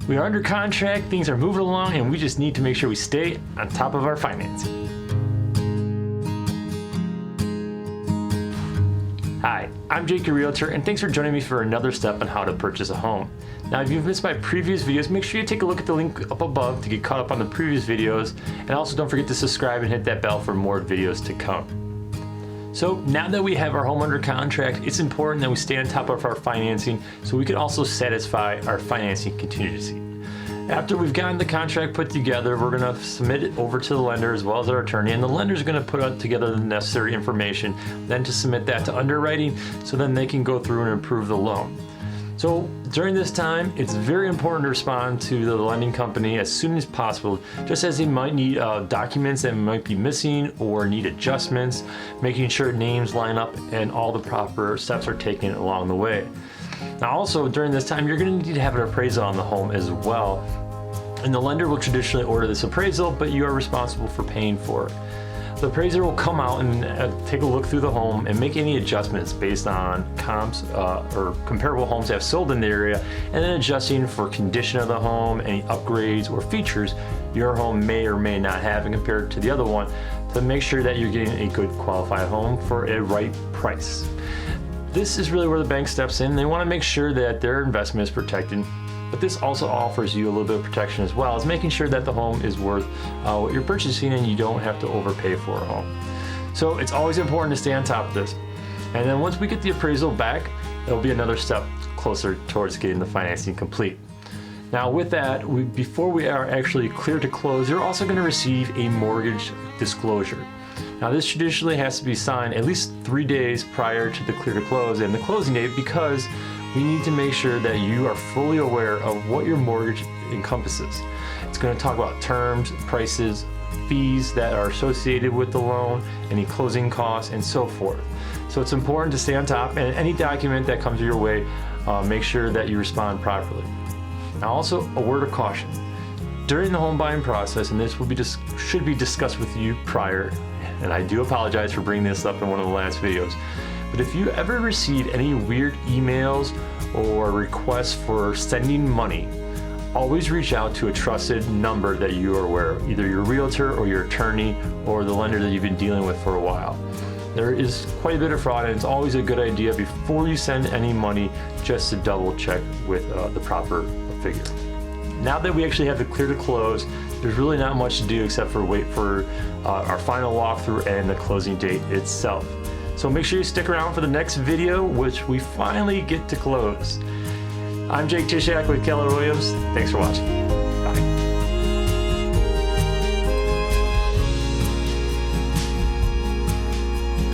We are under contract, things are moving along, and we just need to make sure we stay on top of our financing. Hi, I'm Jake, your Realtor, and thanks for joining me for another step on how to purchase a home. Now, if you've missed my previous videos, make sure you take a look at the link up above to get caught up on the previous videos, and also don't forget to subscribe and hit that bell for more videos to come. So now that we have our home under contract, it's important that we stay on top of our financing so we can also satisfy our financing contingency. After we've gotten the contract put together, we're going to submit it over to the lender as well as our attorney, and the lender is going to put together the necessary information, then to submit that to underwriting so then they can go through and approve the loan. So during this time, it's very important to respond to the lending company as soon as possible, just as they might need documents that might be missing or need adjustments, making sure names line up and all the proper steps are taken along the way. Now also during this time, you're going to need to have an appraisal on the home as well. And the lender will traditionally order this appraisal, but you are responsible for paying for it. The appraiser will come out and take a look through the home and make any adjustments based on comps or comparable homes that have sold in the area, and then adjusting for condition of the home, any upgrades or features your home may or may not have compared to the other one, to make sure that you're getting a good qualified home for a right price. This is really where the bank steps in. They want to make sure that their investment is protected, but this also offers you a little bit of protection as well as making sure that the home is worth what you're purchasing and you don't have to overpay for a home. So it's always important to stay on top of this. And then once we get the appraisal back, it'll be another step closer towards getting the financing complete. Now with that, before we are actually clear to close, you're also going to receive a mortgage disclosure. Now this traditionally has to be signed at least 3 days prior to the clear to close and the closing date, because we need to make sure that you are fully aware of what your mortgage encompasses. It's going to talk about terms, prices, fees that are associated with the loan, any closing costs, and so forth. So it's important to stay on top, and any document that comes your way, make sure that you respond properly. Now also a word of caution. During the home buying process, and this should be discussed with you prior, and I do apologize for bringing this up in one of the last videos, but if you ever receive any weird emails or requests for sending money, always reach out to a trusted number that you are aware of, either your realtor or your attorney or the lender that you've been dealing with for a while. There is quite a bit of fraud, and it's always a good idea before you send any money just to double check with the proper figure. Now that we actually have the clear to close, there's really not much to do except for wait for our final walkthrough and the closing date itself. So make sure you stick around for the next video, which we finally get to close. I'm Jake Tysiak with Keller. Thanks for watching. Bye.